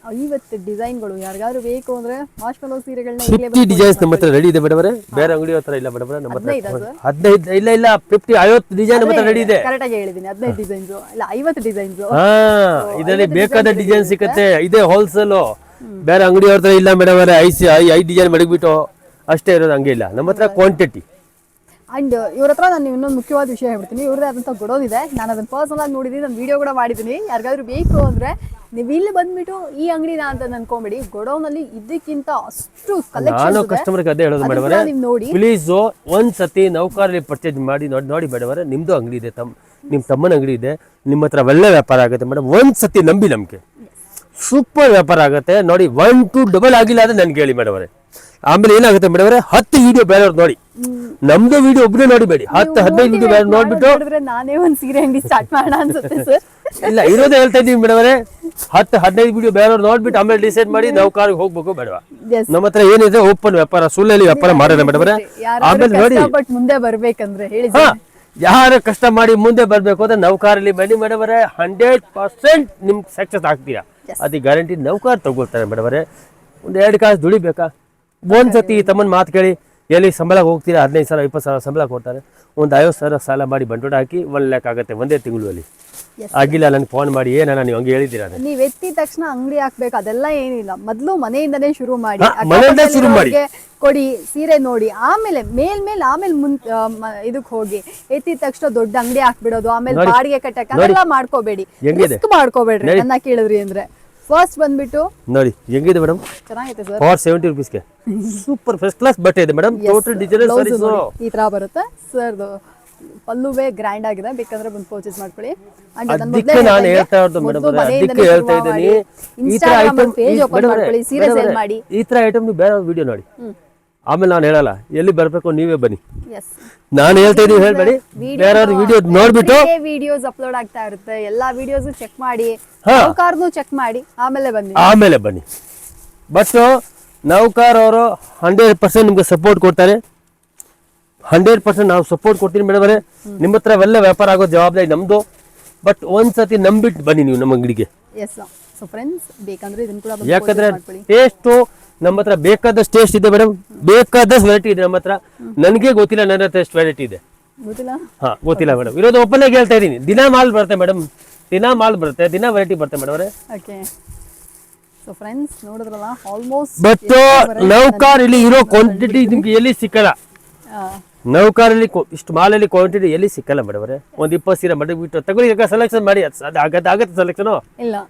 50 ಡಿಸೈನ್ಗಳು. ಯಾರಿಗಾದ್ರೂ ಬೇಕು ಅಂದ್ರೆ ಮಾರ್ಶ್ಮೆಲ್ಲೋ ಸೀರೆಗಳನ್ನ 50 ಡಿಸೈನ್ಸ್ ನಮ್ಮ ಹತ್ರ ರೆಡಿ ಇದೆ ಮೇಡಮ್ ಅವರೇ. ಬೇರೆ ಅಂಗಡಿ ಹತ್ರ ಇಲ್ಲ ಮೇಡಮ್ ಅವರೇ. ನಮ್ಮ ಹತ್ರ 15 ಇಲ್ಲ 50 ಡಿಸೈನ್ ನಮ್ಮ ಹತ್ರ ರೆಡಿ ಇದೆ. ಕರೆಕ್ಟ್ ಆಗಿ ಹೇಳಿದ್ದೀನಿ, 15 ಡಿಸೈನ್ಸ್ ಇಲ್ಲ 50 ಡಿಸೈನ್ಸ್. ಇದರಲ್ಲಿ ಬೇಕಾದ ಡಿಸೈನ್ ಸಿಗುತ್ತೆ. ಇದೇ ಹೋಲ್ಸೇಲ್, ಬೇರೆ ಅಂಗಡಿ ಹತ್ರ ಇಲ್ಲ ಮೇಡಮ್ ಅವರೇ. 5 ಡಿಸೈನ್ ಮಡಗ್ಬಿಟ್ಟು ಅಷ್ಟೇ ಇರೋದು, ಹಂಗೆ ಇಲ್ಲ ನಮ್ಮ ಹತ್ರ. ಕ್ವಾಂಟಿಟಿ ಅಂಡ್ ಇವ್ರ ಹತ್ರ ನಾನು ಇನ್ನೊಂದು ಮುಖ್ಯವಾದ ವಿಷಯ ಹೇಳ್ಬಿಡ್ತೀನಿ. ಇವ್ರದೇ ಆದಂಥ ಗೋಡೌನ್ ಇದೆ, ನಾನು ಅದನ್ನ ಪರ್ಸನಲ್ ಆಗಿ ನೋಡಿದ್ದೀನಿ, ನಾನು ವಿಡಿಯೋ ಕೂಡ ಮಾಡಿದ್ದೀನಿ. ಯಾರಿಗಾದ್ರೂ ಬೇಕು ಅಂದ್ರೆ ನೀವು ಇಲ್ಲಿ ಬಂದ್ಬಿಟ್ಟು ಈ ಅಂಗಡಿನ ಅಂತ ಅನ್ಕೊಂಬೇಡಿ, ಗೋಡೌನ್ ಅಲ್ಲಿ ಇದಕ್ಕಿಂತ ಅಷ್ಟು ನಾನು ಕಸ್ಟಮರ್ಗೆ ಅದೇ ಹೇಳೋದು ಮೇಡವರೇ, ನೀವು ನೋಡಿ ಪ್ಲೀಸ್ ಒಂದ್ಸತಿ ನೌಕರಲ್ಲಿ ಪರ್ಚೇಸ್ ಮಾಡಿ ನೋಡಿ ಮೇಡವರೇ, ನಿಮ್ದು ಅಂಗಡಿ ಇದೆ, ನಿಮ್ಮ ತಮ್ಮನ ಅಂಗಡಿ ಇದೆ, ನಿಮ್ಮ ಹತ್ರ ಒಳ್ಳೆ ವ್ಯಾಪಾರ ಆಗುತ್ತೆ ಮೇಡಮ್. ಒಂದ್ಸತಿ ನಂಬಿ ನಮ್ಗೆ ಸೂಪರ್ ವ್ಯಾಪಾರ ಆಗುತ್ತೆ ನೋಡಿ. 1 to ಡಬಲ್ ಆಗಿಲ್ಲ ಅಂದ್ರೆ ನನ್ಗೆ ಹೇಳಿ ಮೇಡವರೇ. ಆಮೇಲೆ ಏನಾಗುತ್ತೆ ಮೇಡವರೇ, 10 ವಿಡಿಯೋ ಬೇರೆಯವ್ರು ನೋಡಿ, ನಮ್ದು ವಿಡಿಯೋ ಒಬ್ಬನೇ ನೋಡಿಬೇಡಿ, 10-15 ವಿಡಿಯೋ ಬೇರೆ ನೋಡ್ಬಿಟ್ಟು ನಾನೇ ಒಂದ್ ಸೀರೆ ಅಂಗಡಿ ಸ್ಟಾರ್ಟ್ ಮಾಡೋಣ ಅನ್ಸುತ್ತೆ ಸರ್. ಇಲ್ಲ ಇರೋದೇ ಹೇಳ್ತಾ ಇದೀವಿ ಮೇಡವರೇ, 10-15 ವಿಡಿಯೋ ಬೇರೆಯವ್ರು ನೋಡ್ಬಿಟ್ಟು ಆಮೇಲೆ ಡಿಸೈಡ್ ಮಾಡಿ ನಾವು ಕಾರಿಗೆ ಹೋಗ್ಬೇಕು ಬೇಡವಾ. ನಮ್ಮ ಹತ್ರ ಏನಿದೆ ಓಪನ್ ವ್ಯಾಪಾರ, ಸುಳ್ಳಲ್ಲಿ ವ್ಯಾಪಾರ ಮಾಡೋಣ ಮೇಡವರೇ. ಆಮೇಲೆ ನೋಡಿ ಮುಂದೆ ಬರ್ಬೇಕಂದ್ರೆ ಹೇಳಿ, ಯಾರು ಕಷ್ಟ ಮಾಡಿ ಮುಂದೆ ಬರ್ಬೇಕು ಅಂದ್ರೆ ನೌಕಾರಲ್ಲಿ ಬನ್ನಿ ಮೇಡವರೇ, 100% ನಿಮ್ಗೆ ಸಕ್ಸಸ್ ಆಗ್ತೀರಾ, ಅದು ಗ್ಯಾರಂಟಿ. ನೌಕಾರ ತಗೊಳ್ತಾರೆ ಮೇಡವರೇ. ಒಂದು 2 ಕಾಸು ದುಡಿಬೇಕಾ, ಒಂದ್ಸತಿ ತಮ್ಮನ ಮಾತು ಕೇಳಿ, ಎಲ್ಲಿ ಸಂಬಳ ಹೋಗ್ತೀರಾ, 15,000-20,000 ಸಂಬಳ ಕೊಡ್ತಾರೆ, ಒಂದು 50,000 ಸಾಲ ಮಾಡಿ ಬಂಡವಾಳ ಹಾಕಿ 1 ಲಕ್ಷ ಆಗುತ್ತೆ ಒಂದೇ ತಿಂಗಳಲ್ಲಿ. ಆಗಿಲ್ಲ ನನಗೆ ಫೋನ್ ಮಾಡಿ ಏನಣ್ಣ ನೀವು ಹಂಗೆ ಹೇಳಿದ್ದೀರಾ, ನೀವ್ ಎತ್ತಿದ ತಕ್ಷಣ ಅಂಗಡಿ ಹಾಕ್ಬೇಕು ಅದೆಲ್ಲ ಏನಿಲ್ಲ, ಮೊದ್ಲು ಮನೆಯಿಂದನೇ ಶುರು ಮಾಡಿ, ಮನೆಯಿಂದ ಶುರು ಮಾಡಿ ಕೊಡಿ ಸೀರೆ ನೋಡಿ, ಆಮೇಲೆ ಆಮೇಲೆ ಇದಕ್ ಹೋಗಿ ಎತ್ತಿದ ತಕ್ಷಣ ದೊಡ್ಡ ಅಂಗಡಿ ಹಾಕ್ಬಿಡೋದು, ಆಮೇಲೆ ಬಾಡಿಗೆ ಕಟ್ಟಕ್ಕೆ ಅದೆಲ್ಲ ಮಾಡ್ಕೋಬೇಡಿ, ರಿಸ್ಕ್ ಮಾಡ್ಕೋಬೇಡ್ರಿ. ನನ್ನ ಕೇಳಿದ್ರಿ ಅಂದ್ರೆ ಫಸ್ಟ್ ಬಂದ್ಬಿಟ್ಟು ನೋಡಿ ಹೆಂಗಿದೆ ಮೇಡಮ್, ಚೆನ್ನಾಗಿದೆ ಸರ್, ಫಾರ್ 70 rupeesಗೆ ಸೂಪರ್ ಫಸ್ಟ್ ಕ್ಲಾಸ್ ಬಟ್ಟೆ ಇದೆ ಮೇಡಮ್. ಟೋಟಲ್ ಡಿಜಿಟಲ್ ಸಾರೀಸ್ ಈ ತರ ಬರುತ್ತೆ ಸರ್. ಪಲ್ಲುವೇ ಗ್ರ್ಯಾಂಡ್ ಆಗಿದೆ, ಬೇಕಂದ್ರೆ ಬಂದು ಪರ್ಚೇಸ್ ಮಾಡ್ಕೊಳ್ಳಿ. ಅದಕ್ಕೆ ನಾನು ಹೇಳ್ತಾ ಇರೋದು ಮೇಡಮ್, ಅದಕ್ಕೆ ಹೇಳ್ತಾ ಇದ್ದೀನಿ, ಈ ತರ ಐಟಮ್ ಸೀರೆ ಸೇಲ್ ಮಾಡಿ, ಈ ತರ ಐಟಮ್ ನೀವು ಬೇರೆ ವಿಡಿಯೋ ನೋಡಿ, ಆಮೇಲೆ ನಾನು ಹೇಳಲ್ಲ, ಎಲ್ಲಿ ಬರ್ಬೇಕು ನೀವೇ ಬನ್ನಿ. ನಾನು ಹೇಳ್ತಾ ಇದೀನಿ ಹೇಳ್ಬೇಡಿ, ಬೇರೆ ವಿಡಿಯೋ ನೋಡ್ಬಿಟ್ಟು ವಿಡಿಯೋಸ್ ಅಪ್ಲೋಡ್ ಆಗ್ತಾ ಇರುತ್ತೆ, ಎಲ್ಲಾ ವಿಡಿಯೋಸ್ ಚೆಕ್ ಮಾಡಿ, ಕಾರ್ನು ಚೆಕ್ ಮಾಡಿ ಆಮೇಲೆ ಬನ್ನಿ. ಬಟ್ ನೌಕಾರ್ ಅವರು 100% ನಿಮ್ಗೆ ಸಪೋರ್ಟ್ ಕೊಡ್ತಾರೆ, 100% ನಾವು ಸಪೋರ್ಟ್ ಕೊಡ್ತೀನಿ ಮೇಡಮ್. ನಿಮ್ಮ ಹತ್ರ ಒಳ್ಳೆ ವ್ಯಾಪಾರ ಆಗೋ ಜವಾಬ್ದಾರಿ ನಮ್ದು. ಬಟ್ ಒಂದ್ಸತಿ ನಂಬಿಟ್ಟು ಬನ್ನಿ ನೀವು ನಮ್ಮ ಅಂಗಡಿಗೆ. ಯಾಕಂದ್ರೆ ಟೇಸ್ಟು ನಮ್ಮ ಹತ್ರ ಬೇಕಾದಷ್ಟು ಟೇಸ್ಟ್ ಇದೆ ಮೇಡಮ್, ಬೇಕಾದಷ್ಟು ವೆರೈಟಿ ಇದೆ ನಮ್ಮ ಹತ್ರ. ನನಗೆ ಗೊತ್ತಿಲ್ಲ ನನ್ನ ಹತ್ರ ಎಷ್ಟು ವೆರೈಟಿ ಇದೆ, ಗೊತ್ತಿಲ್ಲ ಮೇಡಮ್. ಇರೋದು ಓಪನ್ ಆಗಿ ಹೇಳ್ತಾ ಇದೀನಿ, ದಿನ ಮಾಲ್ ಬರುತ್ತೆ ಮೇಡಮ್, ದಿನ ಮಾಲ್ ಬರುತ್ತೆ, ದಿನ ವೆರೈಟಿ ಬರುತ್ತೆ ಮೇಡಮ್ ಅವರೇ. ಬಟ್ ನೌಕಾರ್ ಇಲ್ಲಿ ಇರೋ ಕ್ವಾಂಟಿಟಿ ನಿಮ್ಗೆ ಎಲ್ಲಿ ಸಿಕ್ಕಲ್ಲ, ನೌಕಾರಲ್ಲಿ ಇಷ್ಟು ಮಾಲಲ್ಲಿ ಕ್ವಾಂಟಿಟಿ ಎಲ್ಲಿ ಸಿಕ್ಕಲ್ಲ ಮೇಡಮ್ ಅವರೇ. ಒಂದು 20 ಸೀರೆ ಬಿಟ್ಟು ತಗೊಳ್ಳಿ, ಸೆಲೆಕ್ಷನ್ ಮಾಡಿ, ಅದು ಆಗತ್ತೆ ಸೆಲೆಕ್ಷನ್.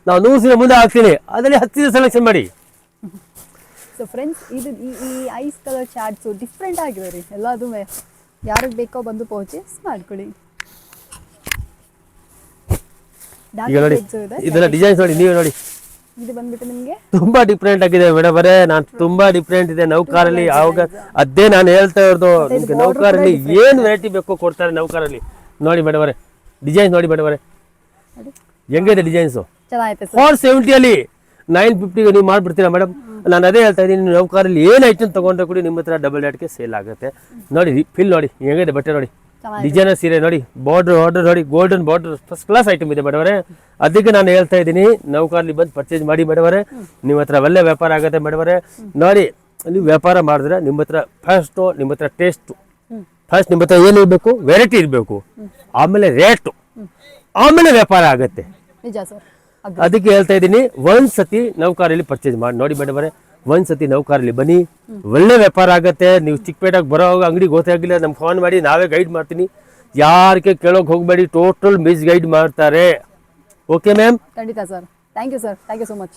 ನಾವು 100 ಸೀರೆ ಮುಂದೆ ಹಾಕ್ತೀನಿ, ಅದರಲ್ಲಿ 10 ಸೀರೆ ಸೆಲೆಕ್ಷನ್ ಮಾಡಿ. ಸೊ ಫ್ರೆಂಡ್ಸ್, ಇದು ಈ ಐಸ್ ಕಲರ್ ಚಾರ್ಟ್ಸು ಡಿಫ್ರೆಂಟ್ ಆಗಿದೆ ರೀ, ಎಲ್ಲದೂ ಯಾರಿಗೆ ಬೇಕೋ ಬಂದು ಪರ್ಚೇಸ್ ಮಾಡ್ಕೊಳ್ಳಿ. ಈಗ ನೋಡಿ ಇದೆಲ್ಲ ಡಿಸೈನ್ಸ್ ನೋಡಿ, ನೀವೇ ನೋಡಿ, ಇದು ಬಂದ್ಬಿಟ್ಟು ನಿಮಗೆ ತುಂಬಾ ಡಿಫ್ರೆಂಟ್ ಆಗಿದೆ ಮೇಡಮ್ ಅವರೇ. ನಾನು ತುಂಬಾ ಡಿಫ್ರೆಂಟ್ ಇದೆ ನೌಕಾರಲ್ಲಿ. ಆವಾಗ ಅದೇ ನಾನು ಹೇಳ್ತಾ ಇರೋದು, ನಿಮ್ಗೆ ನೌಕಾರಲ್ಲಿ ಏನ್ ವೆರೈಟಿ ಬೇಕೋ ಕೊಡ್ತಾರೆ ನೌಕಾರಲ್ಲಿ. ನೋಡಿ ಮೇಡಮ್ ಅವರೇ, ಡಿಸೈನ್ಸ್ ನೋಡಿ ಮೇಡಮ್ ಅವರೇ, ಹೆಂಗಿದೆ ಡಿಸೈನ್ಸ್. 470 ಅಲ್ಲಿ 950 ನೀವು ಮಾಡ್ಬಿಡ್ತೀರಾ ಮೇಡಮ್. ನಾನು ಅದೇ ಹೇಳ್ತಾ ಇದ್ದೀನಿ, ನೌಕಾರಲ್ಲಿ ಏನ್ ಐಟಮ್ ತಗೊಂಡ್ರೆ ಕೂಡ ನಿಮ್ಮ ಹತ್ರ ಡಬಲ್ ರೇಟ್ಗೆ ಸೇಲ್ ಆಗುತ್ತೆ. ನೋಡಿ ಫಿಲ್ ನೋಡಿ ಹೆಂಗಿದೆ ಬಟ್ಟೆ ನೋಡಿ, ಡಿಸೈನರ್ ಸೀರೆ ನೋಡಿ, ಬಾರ್ಡರ್ ನೋಡಿ, golden border, first class item ಇದೆ ಮೇಡಮ್ ಅವರೇ. ಅದಕ್ಕೆ ನಾನು ಹೇಳ್ತಾ ಇದ್ದೀನಿ, ನೌಕಾರಲ್ಲಿ ಬಂದು ಪರ್ಚೇಸ್ ಮಾಡಿ ಮೇಡಮ್ ಅವರೇ, ನಿಮ್ಮ ಹತ್ರ ಒಳ್ಳೆ ವ್ಯಾಪಾರ ಆಗುತ್ತೆ ಮೇಡಮ್ ಅವರೇ. ನೋಡಿ ನೀವು ವ್ಯಾಪಾರ ಮಾಡಿದ್ರೆ ನಿಮ್ಮ ಹತ್ರ ಫಸ್ಟ್ ನಿಮ್ಮ ಹತ್ರ ಟೇಸ್ಟ್, ಫಸ್ಟ್ ನಿಮ್ಮ ಹತ್ರ ಏನು ಇರಬೇಕು, ವೆರೈಟಿ ಇರಬೇಕು, ಆಮೇಲೆ ರೇಟು, ಆಮೇಲೆ ವ್ಯಾಪಾರ ಆಗುತ್ತೆ. ಅದಕ್ಕೆ ಹೇಳ್ತಾ ಇದ್ದೀನಿ, ಒಂದ್ಸತಿ ನೌಕಾರಲ್ಲಿ ಪರ್ಚೇಸ್ ಮಾಡಿ ನೋಡಿ ಮೇಡಮ್ ಅವರೇ, ಒಂದ್ಸತಿ ನೌಕಾರಲ್ಲಿ ಬನ್ನಿ, ಒಳ್ಳೆ ವ್ಯಾಪಾರ ಆಗುತ್ತೆ. ನೀವು ಚಿಕ್ಕಪೇಟೆಗೆ ಬರೋವಾಗ ಅಂಗಡಿಗೆ ಗೊತ್ತಾಗಿಲ್ಲ ನಮ್ಗೆ ಫೋನ್ ಮಾಡಿ, ನಾವೇ ಗೈಡ್ ಮಾಡ್ತೀನಿ. ಯಾರಿಗೆ ಕೇಳೋಕೆ ಹೋಗಬೇಡಿ, ಟೋಟಲ್ ಮಿಸ್ ಗೈಡ್ ಮಾಡ್ತಾರೆ. ಓಕೆ ಮ್ಯಾಮ್, ಖಂಡಿತ sir. Thank you sir, thank you so much.